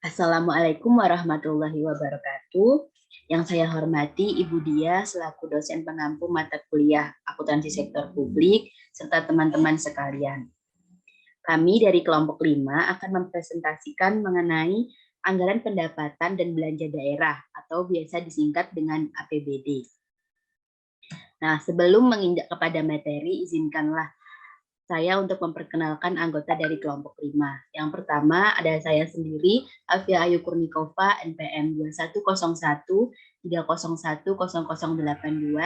Assalamualaikum warahmatullahi wabarakatuh. Yang saya hormati Ibu Dia selaku dosen pengampu mata kuliah Akuntansi Sektor Publik serta teman-teman sekalian. Kami dari kelompok 5 akan mempresentasikan mengenai anggaran pendapatan dan belanja daerah atau biasa disingkat dengan APBD. Nah, sebelum menginjak kepada materi, izinkanlah saya untuk memperkenalkan anggota dari kelompok 5. Yang pertama ada saya sendiri, Alfia Ayu Kurnikova, NPM 210130100082.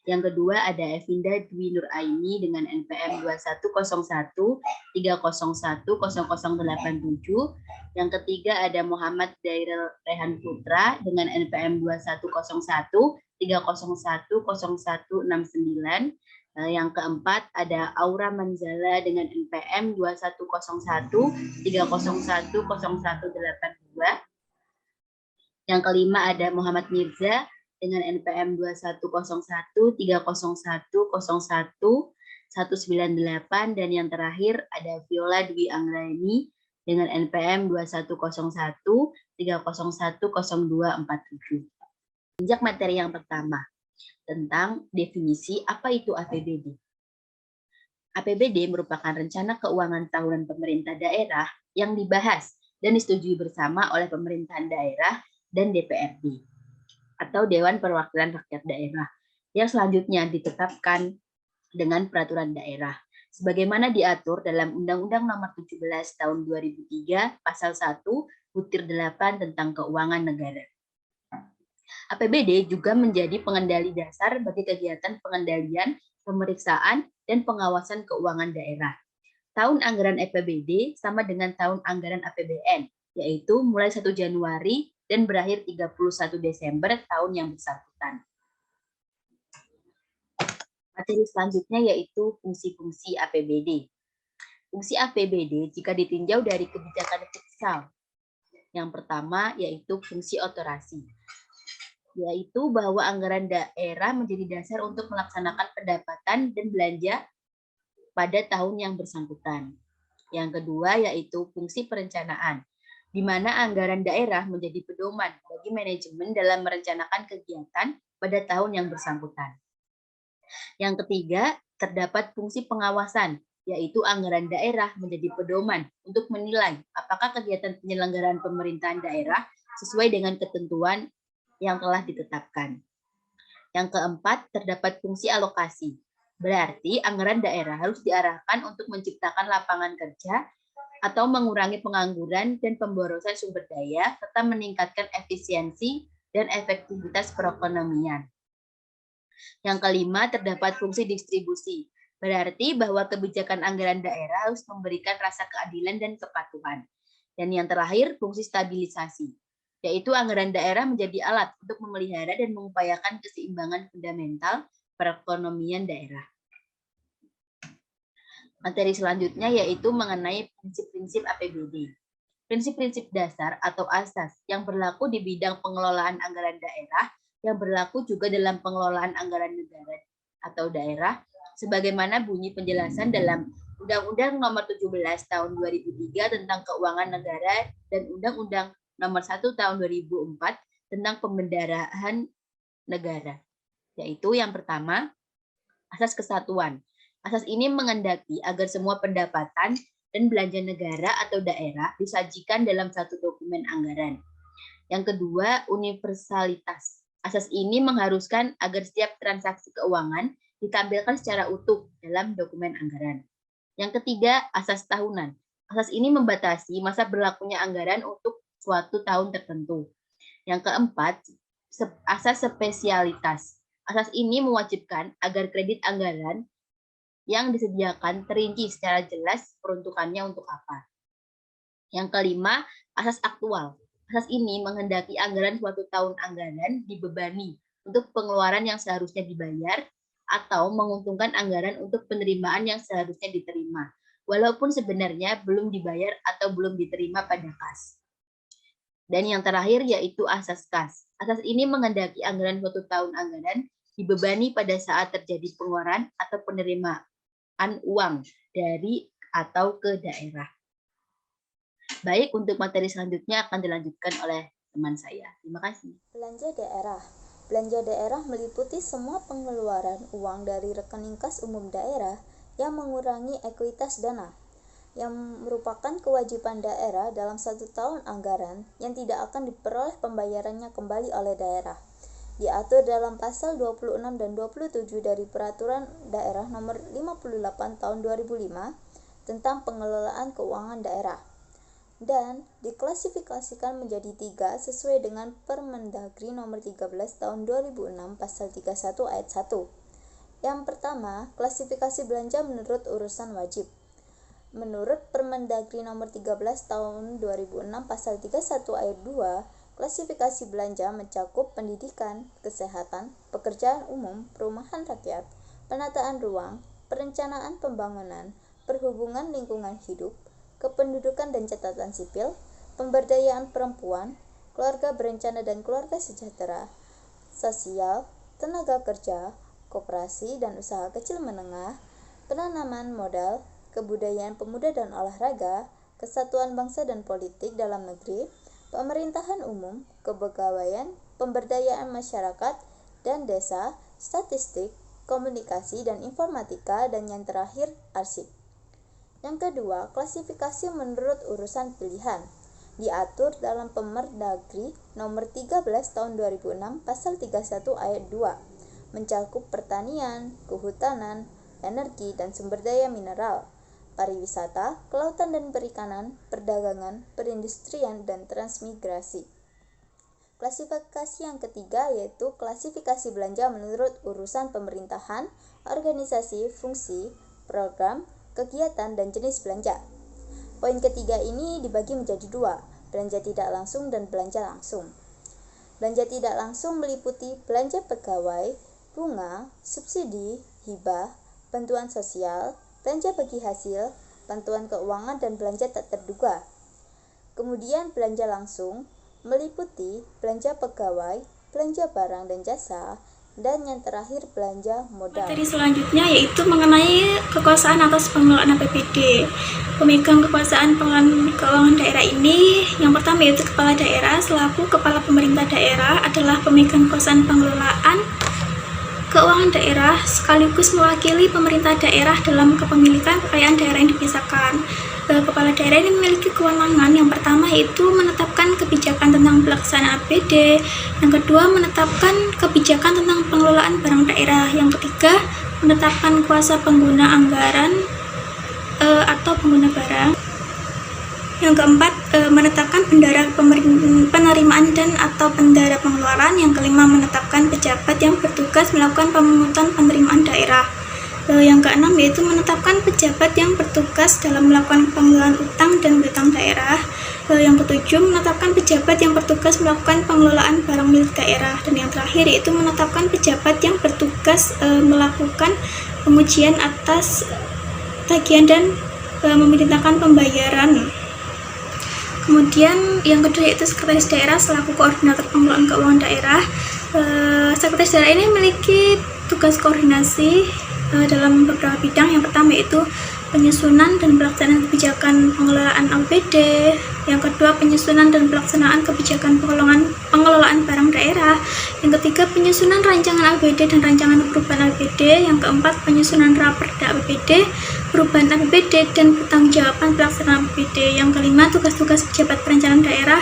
Yang kedua ada Evinda Dwi Nuraini dengan NPM 210130100087. Yang ketiga ada Muhammad Dairel Rehan Putra dengan NPM 210130100169. Yang keempat ada Aura Manzala dengan NPM 210130100182. Yang kelima ada Muhammad Mirza dengan NPM 210130101198. Dan yang terakhir ada Viola Dwi Anggraini dengan NPM 210130100247. Injak materi yang pertama tentang definisi apa itu APBD. APBD merupakan rencana keuangan tahunan pemerintah daerah yang dibahas dan disetujui bersama oleh pemerintahan daerah dan DPRD atau Dewan Perwakilan Rakyat Daerah yang selanjutnya ditetapkan dengan peraturan daerah sebagaimana diatur dalam Undang-Undang Nomor 17 Tahun 2003 Pasal 1 Butir 8 tentang Keuangan Negara. APBD juga menjadi pengendali dasar bagi kegiatan pengendalian, pemeriksaan, dan pengawasan keuangan daerah. Tahun anggaran APBD sama dengan tahun anggaran APBN, yaitu mulai 1 Januari dan berakhir 31 Desember tahun yang bersangkutan. Materi selanjutnya yaitu fungsi-fungsi APBD. Fungsi APBD jika ditinjau dari kebijakan fiskal. Yang pertama yaitu fungsi otorasi, yaitu bahwa anggaran daerah menjadi dasar untuk melaksanakan pendapatan dan belanja pada tahun yang bersangkutan. Yang kedua yaitu fungsi perencanaan, di mana anggaran daerah menjadi pedoman bagi manajemen dalam merencanakan kegiatan pada tahun yang bersangkutan. Yang ketiga, terdapat fungsi pengawasan, yaitu anggaran daerah menjadi pedoman untuk menilai apakah kegiatan penyelenggaraan pemerintahan daerah sesuai dengan ketentuan yang telah ditetapkan. Yang keempat, terdapat fungsi alokasi. Berarti anggaran daerah harus diarahkan untuk menciptakan lapangan kerja atau mengurangi pengangguran dan pemborosan sumber daya serta meningkatkan efisiensi dan efektivitas perekonomian. Yang kelima, terdapat fungsi distribusi. Berarti bahwa kebijakan anggaran daerah harus memberikan rasa keadilan dan kepatuhan. Dan yang terakhir, fungsi stabilisasi, yaitu anggaran daerah menjadi alat untuk memelihara dan mengupayakan keseimbangan fundamental perekonomian daerah. Materi selanjutnya yaitu mengenai prinsip-prinsip APBD. Prinsip-prinsip dasar atau asas yang berlaku di bidang pengelolaan anggaran daerah yang berlaku juga dalam pengelolaan anggaran negara atau daerah sebagaimana bunyi penjelasan dalam Undang-Undang Nomor 17 Tahun 2003 tentang Keuangan Negara dan Undang-Undang Nomor 1 Tahun 2004 tentang Pembendaraan Negara. Yaitu yang pertama, asas kesatuan. Asas ini menghendaki agar semua pendapatan dan belanja negara atau daerah disajikan dalam satu dokumen anggaran. Yang kedua, universalitas. Asas ini mengharuskan agar setiap transaksi keuangan ditampilkan secara utuh dalam dokumen anggaran. Yang ketiga, asas tahunan. Asas ini membatasi masa berlakunya anggaran untuk suatu tahun tertentu. Yang keempat, asas spesialitas. Asas ini mewajibkan agar kredit anggaran yang disediakan terinci secara jelas peruntukannya untuk apa. Yang kelima, asas aktual. Asas ini menghendaki anggaran suatu tahun anggaran dibebani untuk pengeluaran yang seharusnya dibayar atau menguntungkan anggaran untuk penerimaan yang seharusnya diterima, walaupun sebenarnya belum dibayar atau belum diterima pada kas. Dan yang terakhir yaitu asas kas. Asas ini menghendaki anggaran suatu tahun anggaran dibebani pada saat terjadi pengeluaran atau penerimaan uang dari atau ke daerah. Baik, untuk materi selanjutnya akan dilanjutkan oleh teman saya. Terima kasih. Belanja daerah. Belanja daerah meliputi semua pengeluaran uang dari rekening kas umum daerah yang mengurangi ekuitas dana, yang merupakan kewajiban daerah dalam 1 tahun anggaran yang tidak akan diperoleh pembayarannya kembali oleh daerah. Diatur dalam pasal 26 dan 27 dari Peraturan Daerah Nomor 58 Tahun 2005 tentang pengelolaan keuangan daerah, dan diklasifikasikan menjadi 3 sesuai dengan Permendagri Nomor 13 Tahun 2006 Pasal 31 Ayat 1. Yang pertama, klasifikasi belanja menurut urusan wajib. Menurut Permendagri Nomor 13 Tahun 2006 Pasal 31 Ayat 2, klasifikasi belanja mencakup pendidikan, kesehatan, pekerjaan umum, perumahan rakyat, penataan ruang, perencanaan pembangunan, perhubungan lingkungan hidup, kependudukan dan catatan sipil, pemberdayaan perempuan, keluarga berencana dan keluarga sejahtera, sosial, tenaga kerja, koperasi dan usaha kecil menengah, penanaman modal, kebudayaan pemuda dan olahraga, kesatuan bangsa dan politik dalam negeri, pemerintahan umum, kepegawaian, pemberdayaan masyarakat dan desa, statistik, komunikasi dan informatika, dan yang terakhir arsip. Yang kedua, klasifikasi menurut urusan pilihan. Diatur dalam Permendagri Nomor 13 Tahun 2006 Pasal 31 Ayat 2, mencakup pertanian, kehutanan, energi dan sumber daya mineral, pariwisata, kelautan dan perikanan, perdagangan, perindustrian, dan transmigrasi. Klasifikasi yang ketiga yaitu klasifikasi belanja menurut urusan pemerintahan, organisasi, fungsi, program, kegiatan, dan jenis belanja. Poin ketiga ini dibagi menjadi 2, belanja tidak langsung dan belanja langsung. Belanja tidak langsung meliputi belanja pegawai, bunga, subsidi, hibah, bantuan sosial, belanja bagi hasil, bantuan keuangan, dan belanja tak terduga. Kemudian belanja langsung meliputi belanja pegawai, belanja barang dan jasa, dan yang terakhir belanja modal. Materi selanjutnya yaitu mengenai kekuasaan atas pengelolaan APBD. Pemegang kekuasaan pengelolaan keuangan daerah ini yang pertama yaitu kepala daerah. Selaku kepala pemerintah daerah adalah pemegang kekuasaan pengelolaan keuangan daerah sekaligus mewakili pemerintah daerah dalam kepemilikan kekayaan daerah yang dipisahkan. Kepala daerah ini memiliki kewenangan yang pertama yaitu menetapkan kebijakan tentang pelaksanaan APBD, yang kedua menetapkan kebijakan tentang pengelolaan barang daerah, yang ketiga menetapkan kuasa pengguna anggaran atau pengguna barang, yang keempat menetapkan bendara penerimaan dan atau bendara pengeluaran, yang kelima menetapkan pejabat yang bertugas melakukan pemungutan penerimaan daerah. Yang keenam yaitu menetapkan pejabat yang bertugas dalam melakukan pengelolaan utang dan piutang daerah. Yang ketujuh menetapkan pejabat yang bertugas melakukan pengelolaan barang milik daerah. Dan yang terakhir yaitu menetapkan pejabat yang bertugas melakukan pengujian atas tagihan dan memerintahkan pembayaran. Kemudian yang kedua yaitu sekretaris daerah selaku koordinator pengelolaan keuangan daerah. Sekretaris daerah ini memiliki tugas koordinasi dalam beberapa bidang. Yang pertama yaitu penyusunan dan pelaksanaan kebijakan pengelolaan APBD, yang kedua penyusunan dan pelaksanaan kebijakan pengelolaan barang daerah, yang ketiga penyusunan rancangan APBD dan rancangan perubahan APBD, yang keempat penyusunan raperda APBD, perubahan APBD dan pertanggungjawaban pelaksanaan APBD, yang kelima tugas-tugas pejabat perencanaan daerah,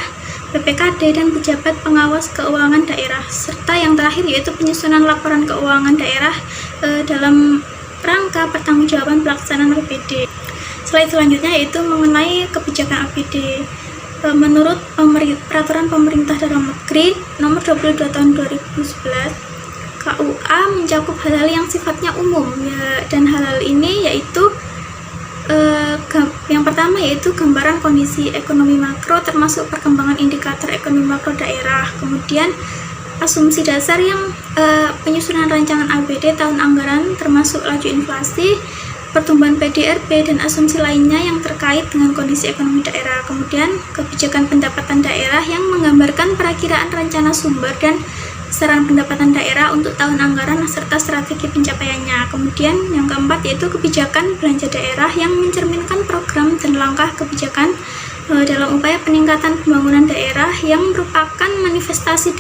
PPKD dan pejabat pengawas keuangan daerah, serta yang terakhir yaitu penyusunan laporan keuangan daerah dalam rangka pertanggungjawaban pelaksanaan APBD. Slide selanjutnya yaitu mengenai kebijakan APBD. Menurut Peraturan Pemerintah Dalam Negeri Nomor 22 Tahun 2011, KUA mencakup hal-hal yang sifatnya umum dan hal-hal ini yaitu yang pertama yaitu gambaran kondisi ekonomi makro termasuk perkembangan indikator ekonomi makro daerah, kemudian asumsi dasar yang penyusunan rancangan APBD tahun anggaran termasuk laju inflasi, pertumbuhan PDRB dan asumsi lainnya yang terkait dengan kondisi ekonomi daerah, kemudian kebijakan pendapatan daerah yang menggambarkan perakiraan rencana sumber dan besaran pendapatan daerah untuk tahun anggaran serta strategi pencapaiannya. Kemudian yang keempat yaitu kebijakan belanja daerah yang mencerminkan program dan langkah kebijakan dalam upaya peningkatan pembangunan daerah yang merupakan manifestasi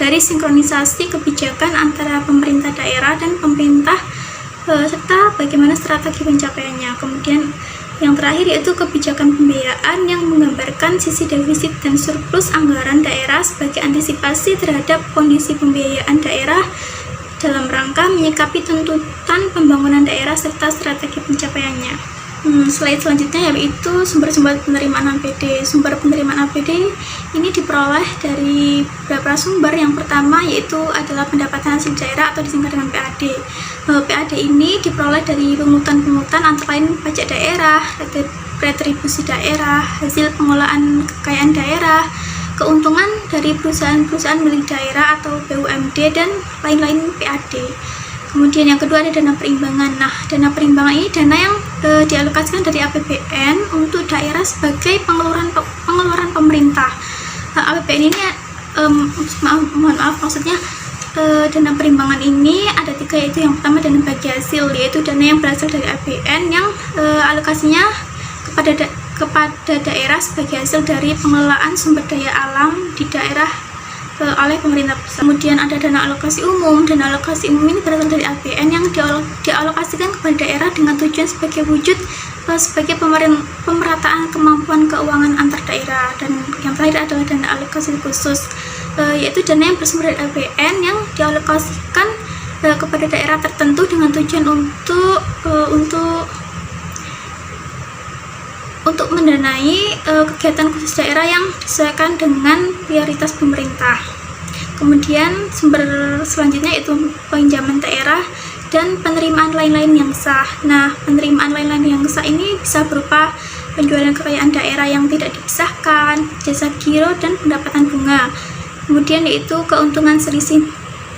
dari sinkronisasi kebijakan antara pemerintah daerah dan pemerintah serta bagaimana strategi pencapaiannya. Kemudian yang terakhir yaitu kebijakan pembiayaan yang menggambarkan sisi defisit dan surplus anggaran daerah sebagai antisipasi terhadap kondisi pembiayaan daerah dalam rangka menyikapi tuntutan pembangunan daerah serta strategi pencapaiannya. Slide selanjutnya yaitu sumber-sumber penerimaan APD. Sumber penerimaan APD ini diperoleh dari beberapa sumber. Yang pertama yaitu adalah pendapatan hasil daerah atau disingkat dengan PAD. PAD ini diperoleh dari pungutan-pungutan antara lain pajak daerah, retribusi daerah, hasil pengolahan kekayaan daerah, keuntungan dari perusahaan-perusahaan milik daerah atau BUMD, dan lain-lain PAD. Kemudian yang kedua ada dana perimbangan. Nah, dana perimbangan ini dana yang dialokasikan dari APBN untuk daerah sebagai pengeluaran pemerintah. APBN ini maksudnya dana perimbangan ini ada 3, yaitu yang pertama dana bagi hasil, yaitu dana yang berasal dari APBN yang alokasinya kepada daerah sebagai hasil dari pengelolaan sumber daya alam di daerah oleh pemerintah pusat. Kemudian ada dana alokasi umum. Dana alokasi umum ini berasal dari APBN yang dialokasikan kepada daerah dengan tujuan sebagai wujud sebagai pemerataan kemampuan keuangan antar daerah. Dan yang terakhir adalah dana alokasi khusus, yaitu dana yang bersumber dari APBN yang dialokasikan kepada daerah tertentu dengan tujuan untuk mendanai kegiatan khusus daerah yang disesuaikan dengan prioritas pemerintah. Kemudian sumber selanjutnya yaitu pinjaman daerah dan penerimaan lain-lain yang sah. Nah, penerimaan lain-lain yang sah ini bisa berupa penjualan kekayaan daerah yang tidak dipisahkan, jasa giro, dan pendapatan bunga. Kemudian yaitu keuntungan selisih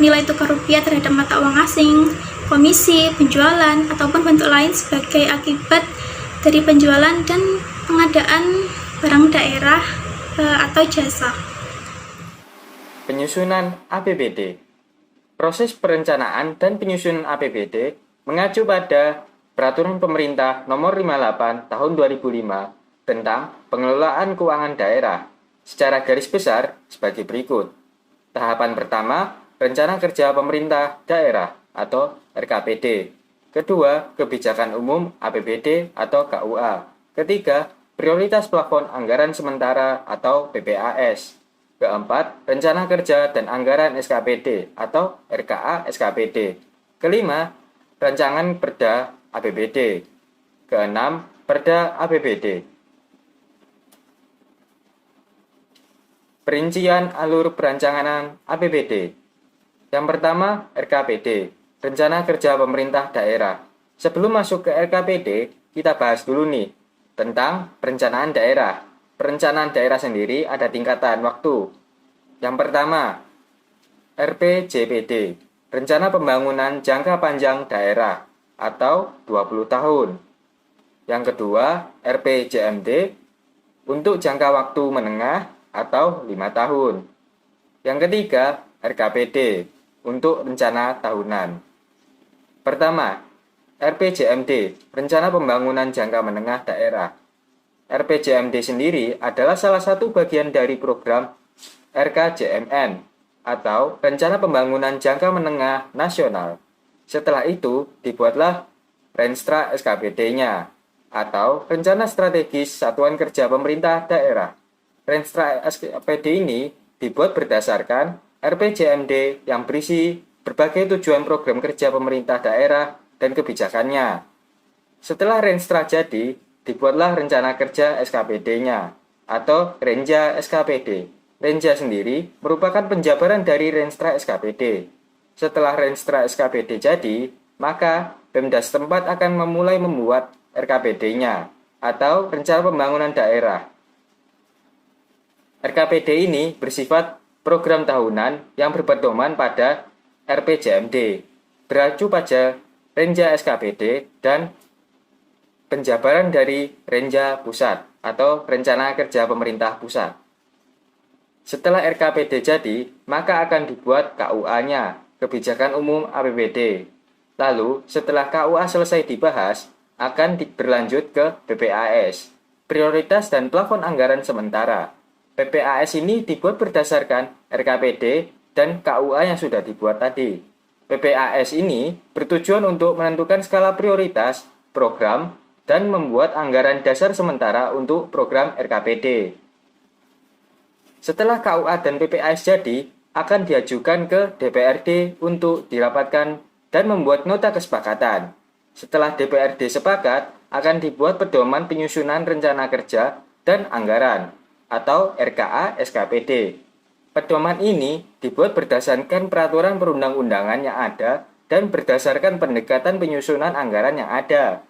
nilai tukar rupiah terhadap mata uang asing, komisi, penjualan, ataupun bentuk lain sebagai akibat dari penjualan dan pengadaan barang daerah atau jasa. Penyusunan APBD. Proses perencanaan dan penyusunan APBD mengacu pada Peraturan Pemerintah Nomor 58 Tahun 2005 tentang pengelolaan keuangan daerah secara garis besar sebagai berikut. Tahapan pertama, Rencana Kerja Pemerintah Daerah atau RKPD. Kedua, Kebijakan Umum APBD atau KUA. Ketiga, Prioritas Plafon Anggaran Sementara atau PPAS. Keempat, Rencana Kerja dan Anggaran SKPD atau RKA SKPD. Kelima, Rancangan Perda APBD. Keenam, Perda APBD. Perincian alur perencanaan APBD. Yang pertama, RKPD, Rencana Kerja Pemerintah Daerah. Sebelum masuk ke RKPD, kita bahas dulu nih tentang perencanaan daerah. Perencanaan daerah sendiri ada tingkatan waktu. Yang pertama, RPJPD, Rencana Pembangunan Jangka Panjang Daerah atau 20 tahun. Yang kedua, RPJMD untuk jangka waktu menengah atau 5 tahun. Yang ketiga, RKPD untuk rencana tahunan. Pertama, RPJMD, Rencana Pembangunan Jangka Menengah Daerah. RPJMD sendiri adalah salah satu bagian dari program RKJMN atau Rencana Pembangunan Jangka Menengah Nasional. Setelah itu, dibuatlah Renstra SKPD-nya atau Rencana Strategis Satuan Kerja Pemerintah Daerah. Renstra SKPD ini dibuat berdasarkan RPJMD yang berisi berbagai tujuan program kerja pemerintah daerah dan kebijakannya. Setelah Renstra jadi, dibuatlah Rencana Kerja SKPD-nya atau Renja SKPD. Renja sendiri merupakan penjabaran dari Renstra SKPD. Setelah Renstra SKPD jadi, maka Pemda setempat akan memulai membuat RKPD-nya atau Rencana Pembangunan Daerah. RKPD ini bersifat program tahunan yang berpedoman pada RPJMD, beracu pada Renja SKPD dan penjabaran dari Renja Pusat atau Rencana Kerja Pemerintah Pusat. Setelah RKPD jadi, maka akan dibuat KUA-nya, Kebijakan Umum APBD. Lalu, setelah KUA selesai dibahas, akan berlanjut ke PPAS. prioritas dan plafon anggaran sementara. PPAS ini dibuat berdasarkan RKPD dan KUA yang sudah dibuat tadi. PPAS ini bertujuan untuk menentukan skala prioritas, program, dan membuat anggaran dasar sementara untuk program RKPD. Setelah KUA dan PPAS jadi, akan diajukan ke DPRD untuk dirapatkan dan membuat nota kesepakatan. Setelah DPRD sepakat, akan dibuat pedoman penyusunan rencana kerja dan anggaran atau RKA SKPD. Pedoman ini dibuat berdasarkan peraturan perundang-undangan yang ada dan berdasarkan pendekatan penyusunan anggaran yang ada.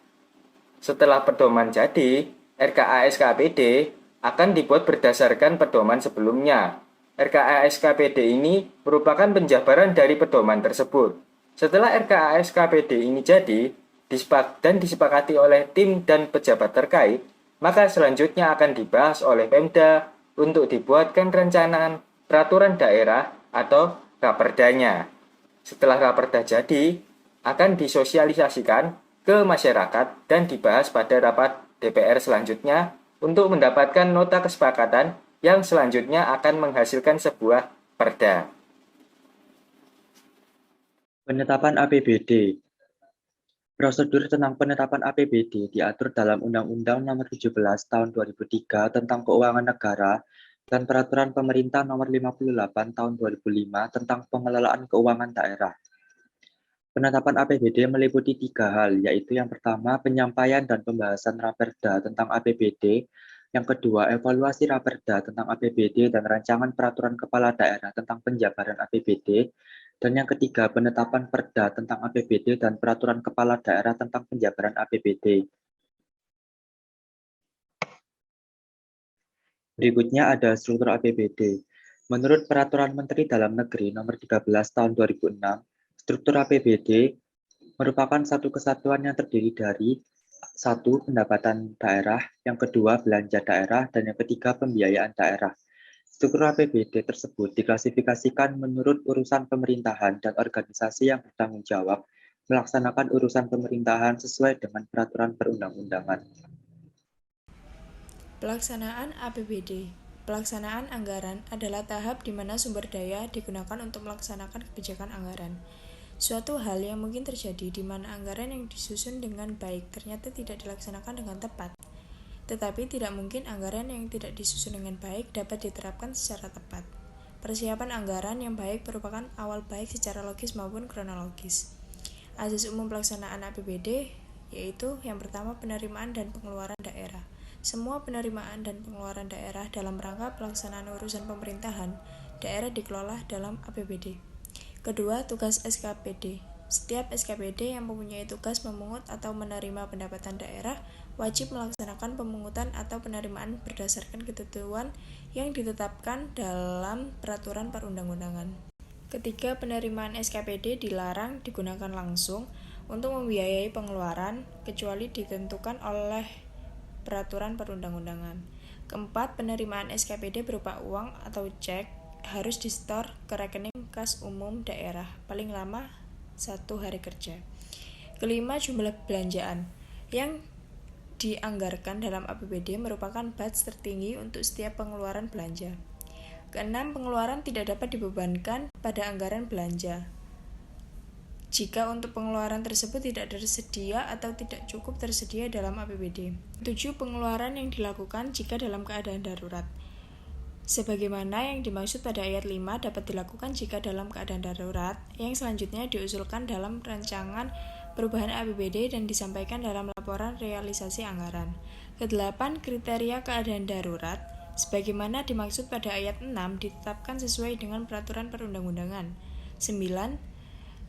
Setelah pedoman jadi, RKA SKPD akan dibuat berdasarkan pedoman sebelumnya. RKA SKPD ini merupakan penjabaran dari pedoman tersebut. Setelah RKA SKPD ini jadi dan disepakati oleh tim dan pejabat terkait, maka selanjutnya akan dibahas oleh Pemda untuk dibuatkan rancangan peraturan daerah atau raperdanya. Setelah raperda jadi, akan disosialisasikan ke masyarakat dan dibahas pada rapat DPR selanjutnya untuk mendapatkan nota kesepakatan yang selanjutnya akan menghasilkan sebuah perda. Penetapan APBD. Prosedur tentang penetapan APBD diatur dalam Undang-Undang Nomor 17 Tahun 2003 tentang Keuangan Negara dan Peraturan Pemerintah Nomor 58 Tahun 2005 tentang Pengelolaan Keuangan Daerah. Penetapan APBD meliputi 3 hal, yaitu yang pertama, penyampaian dan pembahasan Raperda tentang APBD, yang kedua, evaluasi Raperda tentang APBD dan rancangan peraturan kepala daerah tentang penjabaran APBD, dan yang ketiga, penetapan Perda tentang APBD dan peraturan kepala daerah tentang penjabaran APBD. Berikutnya ada struktur APBD. Menurut Peraturan Menteri Dalam Negeri Nomor 13 Tahun 2006, struktur APBD merupakan satu kesatuan yang terdiri dari 1. Pendapatan daerah, yang kedua belanja daerah, dan yang ketiga pembiayaan daerah. Struktur APBD tersebut diklasifikasikan menurut urusan pemerintahan dan organisasi yang bertanggung jawab melaksanakan urusan pemerintahan sesuai dengan peraturan perundang-undangan. Pelaksanaan APBD. Pelaksanaan anggaran adalah tahap di mana sumber daya digunakan untuk melaksanakan kebijakan anggaran. Suatu hal yang mungkin terjadi di mana anggaran yang disusun dengan baik ternyata tidak dilaksanakan dengan tepat. Tetapi tidak mungkin anggaran yang tidak disusun dengan baik dapat diterapkan secara tepat. Persiapan anggaran yang baik merupakan awal baik secara logis maupun kronologis. Asas umum pelaksanaan APBD yaitu yang pertama penerimaan dan pengeluaran daerah. Semua penerimaan dan pengeluaran daerah dalam rangka pelaksanaan urusan pemerintahan daerah dikelola dalam APBD. Kedua, tugas SKPD. Setiap SKPD yang mempunyai tugas memungut atau menerima pendapatan daerah wajib melaksanakan pemungutan atau penerimaan berdasarkan ketentuan yang ditetapkan dalam peraturan perundang-undangan. Ketiga, penerimaan SKPD dilarang digunakan langsung untuk membiayai pengeluaran kecuali ditentukan oleh peraturan perundang-undangan. Keempat, penerimaan SKPD berupa uang atau cek harus disetor ke rekening kas umum daerah paling lama 1 hari kerja. Kelima, jumlah belanjaan yang dianggarkan dalam APBD merupakan batch tertinggi untuk setiap pengeluaran belanja. Keenam, pengeluaran tidak dapat dibebankan pada anggaran belanja jika untuk pengeluaran tersebut tidak tersedia atau tidak cukup tersedia dalam APBD. 7, pengeluaran yang dilakukan jika dalam keadaan darurat. Sebagaimana yang dimaksud pada ayat 5 dapat dilakukan jika dalam keadaan darurat, yang selanjutnya diusulkan dalam rancangan perubahan APBD dan disampaikan dalam laporan realisasi anggaran. Kedelapan, kriteria keadaan darurat, sebagaimana dimaksud pada ayat 6 ditetapkan sesuai dengan peraturan perundang-undangan. 9,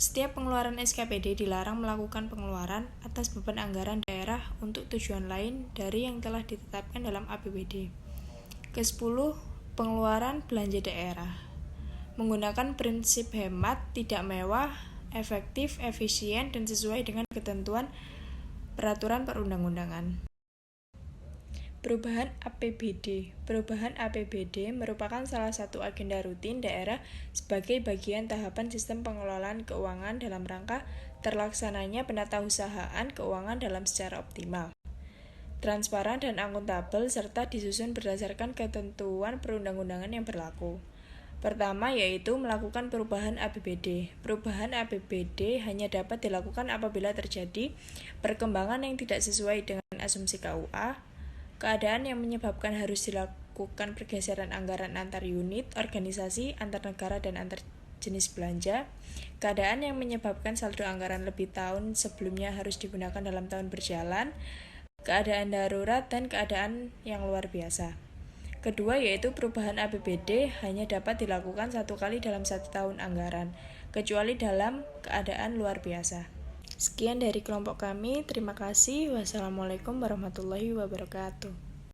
setiap pengeluaran SKPD dilarang melakukan pengeluaran atas beban anggaran daerah untuk tujuan lain dari yang telah ditetapkan dalam APBD. Ke-10, pengeluaran belanja daerah menggunakan prinsip hemat, tidak mewah, efektif, efisien, dan sesuai dengan ketentuan peraturan perundang-undangan. Perubahan APBD. Perubahan APBD merupakan salah satu agenda rutin daerah sebagai bagian tahapan sistem pengelolaan keuangan dalam rangka terlaksananya penatausahaan keuangan dalam secara optimal. transparan dan akuntabel, serta disusun berdasarkan ketentuan perundang-undangan yang berlaku. Pertama yaitu melakukan perubahan APBD. Perubahan APBD hanya dapat dilakukan apabila terjadi perkembangan yang tidak sesuai dengan asumsi KUA, keadaan yang menyebabkan harus dilakukan pergeseran anggaran antar unit, organisasi, antar negara, dan antar jenis belanja, keadaan yang menyebabkan saldo anggaran lebih tahun sebelumnya harus digunakan dalam tahun berjalan, keadaan darurat, dan keadaan yang luar biasa. Kedua yaitu perubahan APBD hanya dapat dilakukan 1 kali dalam 1 tahun anggaran, kecuali dalam keadaan luar biasa. Sekian dari kelompok kami, terima kasih. Wassalamualaikum warahmatullahi wabarakatuh.